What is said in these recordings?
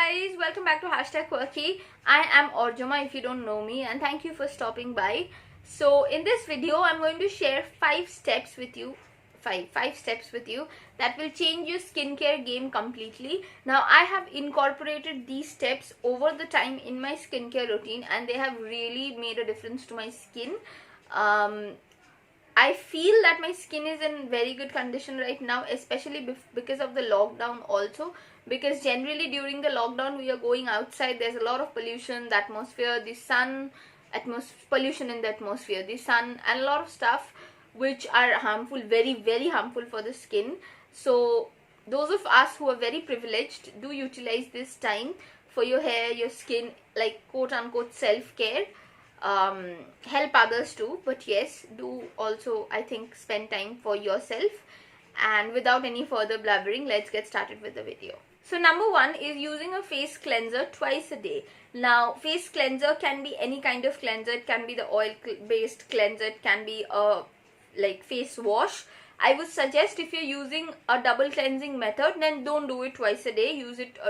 guys, welcome back to Hashtag Quirky. I am Orjoma if you don't know me, and thank you for stopping by. So in this video I'm going to share five steps with you that will change your skincare game completely. Now I have incorporated these steps over the time in my skincare routine and they have really made a difference to my skin. I feel that my skin is in very good condition right now, especially because of the lockdown also. Because generally during the lockdown we are going outside, there's a lot of pollution, the atmosphere, the sun, pollution in the atmosphere, the sun, and a lot of stuff which are harmful, very harmful for the skin. So those of us who are very privileged do utilize this time for your hair, your skin, like quote unquote self-care. Help others too, but yes, do also, I think, spend time for yourself. And without any further blabbering, let's get started with the video. So number one is using a face cleanser twice a day. Now face cleanser can be any kind of cleanser. It can be the oil based cleanser, it can be a like face wash. I would suggest if you're using a double cleansing method, then don't do it twice a day.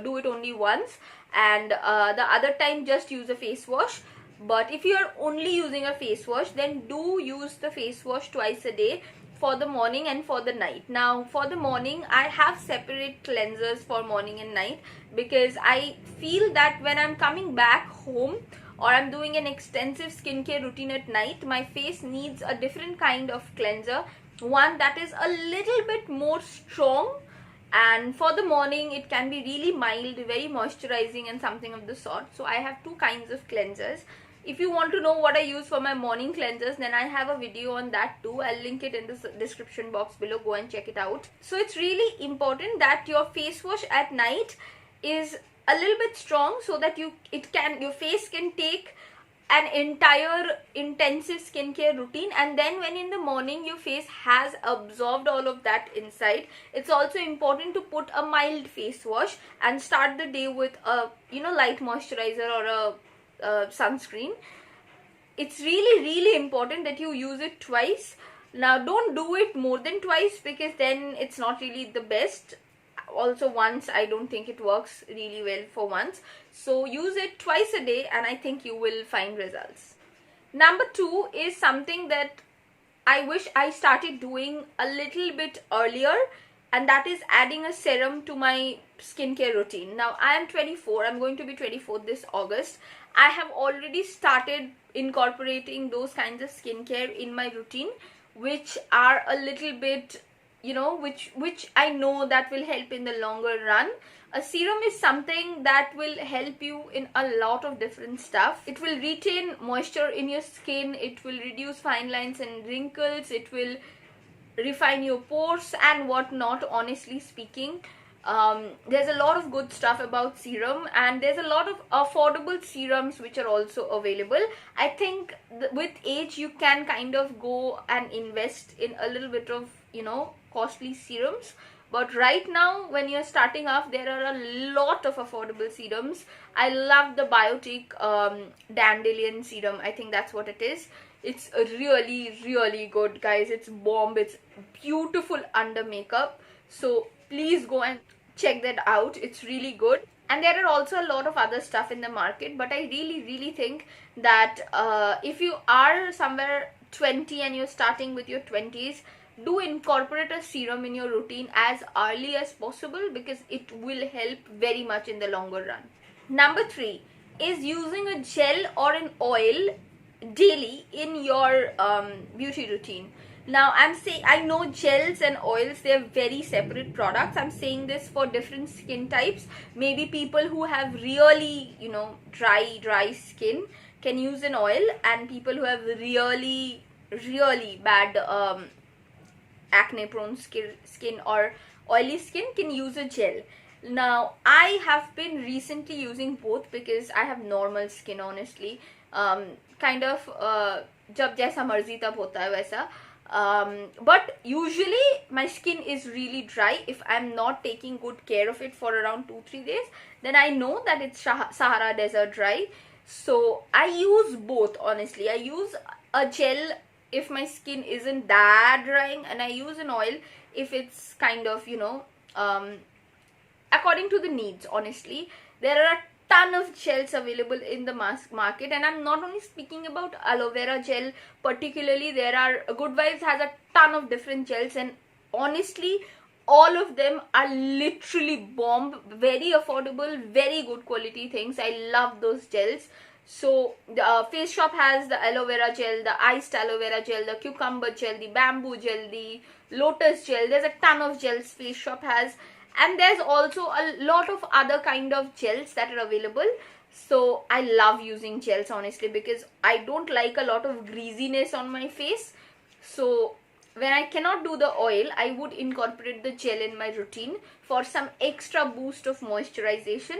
Do it only once, and the other time just use a face wash. But if you are only using a face wash, then do use the face wash twice a day, for the morning and for the night. Now for the morning, I have separate cleansers for morning and night, because I feel that when I'm coming back home or I'm doing an extensive skincare routine at night, my face needs a different kind of cleanser, one that is a little bit more strong. And for the morning it can be really mild, very moisturizing and something of the sort. So I have two kinds of cleansers. If you want to know what I use for my morning cleansers, then I have a video on that too. I'll link it in the description box below. Go and check it out. So it's really important that your face wash at night is a little bit strong, so that your face can take an entire intensive skincare routine, and then when in the morning your face has absorbed all of that inside, it's also important to put a mild face wash and start the day with a light moisturizer or a sunscreen. It's really important that you use it twice. Now don't do it more than twice, because then it's not really the best. Also once, I don't think it works really well for once. So use it twice a day and I think you will find results. Number two is something that I wish I started doing a little bit earlier, and that is adding a serum to my skincare routine. Now I am 24, I'm going to be 24 this August. I have already started incorporating those kinds of skincare in my routine, which are a little bit, which I know that will help in the longer run. A serum is something that will help you in a lot of different stuff. It will retain moisture in your skin, it will reduce fine lines and wrinkles, it will refine your pores and whatnot, honestly speaking. There's a lot of good stuff about serum, and there's a lot of affordable serums which are also available. I think with age you can kind of go and invest in a little bit of costly serums, but right now when you're starting off, there are a lot of affordable serums. I love the Biotique Dandelion serum. I think that's what it is. It's really good, guys. It's bomb. It's beautiful under makeup, so please go and check that out. It's really good. And there are also a lot of other stuff in the market, but I really think that if you are somewhere 20 and you're starting with your 20s, do incorporate a serum in your routine as early as possible, because it will help very much in the longer run. Number three is using a gel or an oil daily in your beauty routine. Now I know gels and oils, they're very separate products. I'm saying this for different skin types. Maybe people who have really dry skin can use an oil, and people who have really bad acne prone skin or oily skin can use a gel. Now I have been recently using both, because I have normal skin, honestly. Kind of jab jaisa marzi tab hota hai waisa. But usually my skin is really dry. If I'm not taking good care of it for around 2-3 days, then I know that it's Sahara Desert dry. So I use both, honestly. I use a gel if my skin isn't that drying, and I use an oil if it's kind of according to the needs, honestly. There are a ton of gels available in the mask market, and I'm not only speaking about aloe vera gel particularly. There are, Good Vibes has a ton of different gels, and honestly all of them are literally bomb, very affordable, very good quality things. I love those gels. So the Face Shop has the aloe vera gel, the iced aloe vera gel, the cucumber gel, the bamboo gel, the lotus gel. There's a ton of gels Face Shop has, and there's also a lot of other kind of gels that are available. So I love using gels, honestly, because I don't like a lot of greasiness on my face. So when I cannot do the oil, I would incorporate the gel in my routine for some extra boost of moisturization.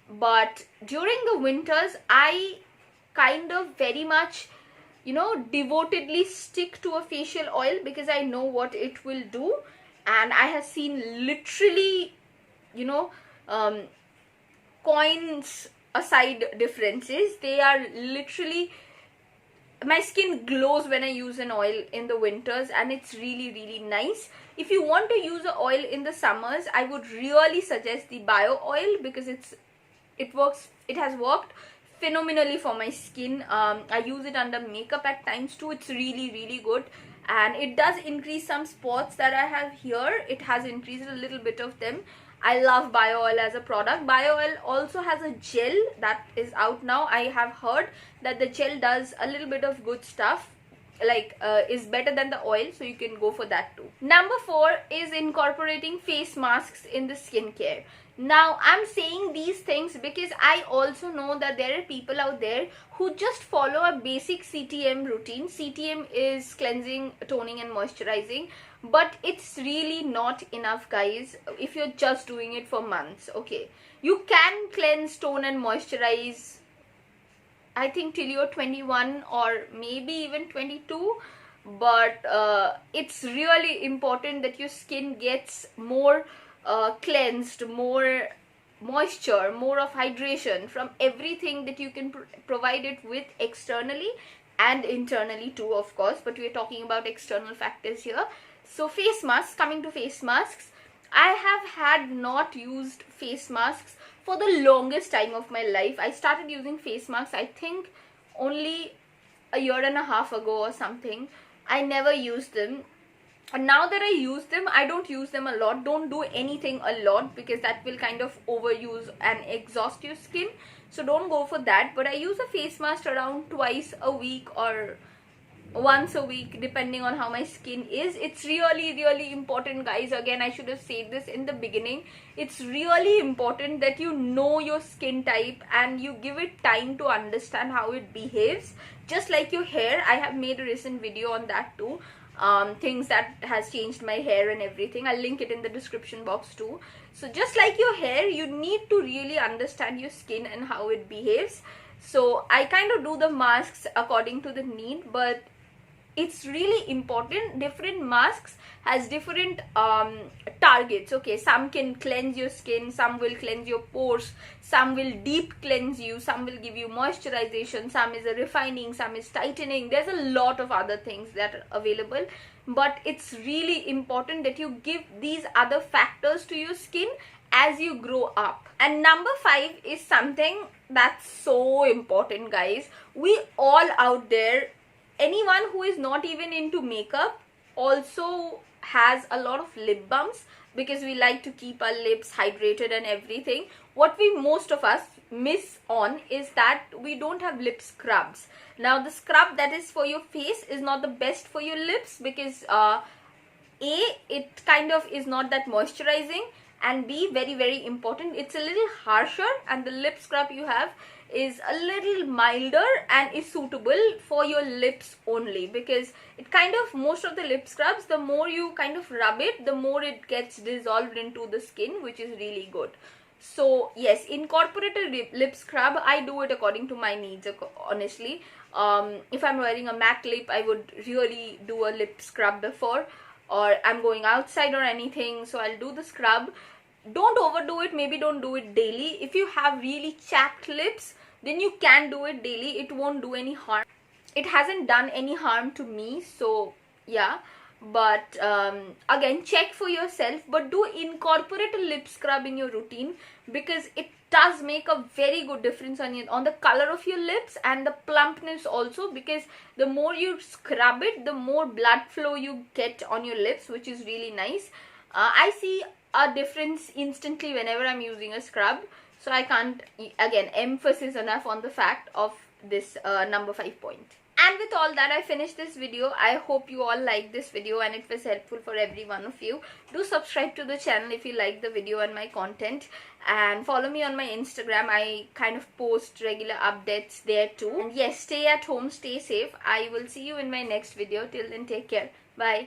But during the winters, I kind of very much, devotedly stick to a facial oil because I know what it will do. And I have seen literally, you know, coins aside differences. They are literally, my skin glows when I use an oil in the winters, and it's really, really nice. If you want to use an oil in the summers, I would really suggest the bio oil because it has worked phenomenally for my skin. I use it under makeup at times too. It's really, really good, and it does increase some spots that I have here. It has increased a little bit of them. I love bio oil as a product. Bio oil also has a gel that is out now. I have heard that the gel does a little bit of good stuff, like is better than the oil, so you can go for that too. Number 4 is incorporating face masks in the skincare. Now I'm saying these things because I also know that there are people out there who just follow a basic CTM routine. CTM is cleansing, toning and moisturizing, but it's really not enough, guys, if you're just doing it for months. Okay, you can cleanse, tone and moisturize, I think, till you're 21 or maybe even 22, but it's really important that your skin gets more cleansed, more moisture, more of hydration from everything that you can provide it with externally and internally too, of course, but we're talking about external factors here. So face masks, coming to face masks, I have had not used face masks for the longest time of my life. I started using face masks, I think, only a year and a half ago or something. I never used them. And now that I use them, I don't use them a lot. Don't do anything a lot because that will kind of overuse and exhaust your skin. So don't go for that. But I use a face mask around twice a week or once a week, depending on how my skin is. It's really, really important, guys. Again, I should have said this in the beginning. It's really important that you know your skin type and you give it time to understand how it behaves. Just like your hair, I have made a recent video on that too. Things that has changed my hair and everything. I'll link it in the description box too. So just like your hair, you need to really understand your skin and how it behaves. So I kind of do the masks according to the need, but it's really important. Different masks has different targets. Okay, some can cleanse your skin, some will cleanse your pores, some will deep cleanse you, some will give you moisturization, some is a refining, some is tightening. There's a lot of other things that are available, but it's really important that you give these other factors to your skin as you grow up. And number 5 is something that's so important, guys. We all out there, anyone who is not even into makeup also has a lot of lip balms because we like to keep our lips hydrated and everything. What most of us miss on is that we don't have lip scrubs. Now the scrub that is for your face is not the best for your lips because it kind of is not that moisturizing, and B, very, very important, it's a little harsher, and the lip scrub you have is a little milder and is suitable for your lips only, because it kind of, most of the lip scrubs, the more you kind of rub it, the more it gets dissolved into the skin, which is really good. So yes, incorporate a lip scrub. I do it according to my needs, honestly. If I'm wearing a MAC lip, I would really do a lip scrub before, or I'm going outside or anything, so I'll do the scrub. Don't overdo it. Maybe don't do it daily. If you have really chapped lips, then you can do it daily. It won't do any harm. It hasn't done any harm to me, so yeah. but again, check for yourself, but do incorporate a lip scrub in your routine, because it does make a very good difference on the color of your lips and the plumpness also, because the more you scrub it, the more blood flow you get on your lips, which is really nice. I see a difference instantly whenever I'm using a scrub, so I can't again emphasis enough on the fact of this number 5 point. And with all that, I finished this video. I hope you all liked this video and it was helpful for every one of you. Do subscribe to the channel if you like the video and my content, and follow me on my Instagram. I kind of post regular updates there too. And yes, stay at home, stay safe. I will see you in my next video. Till then, take care. Bye.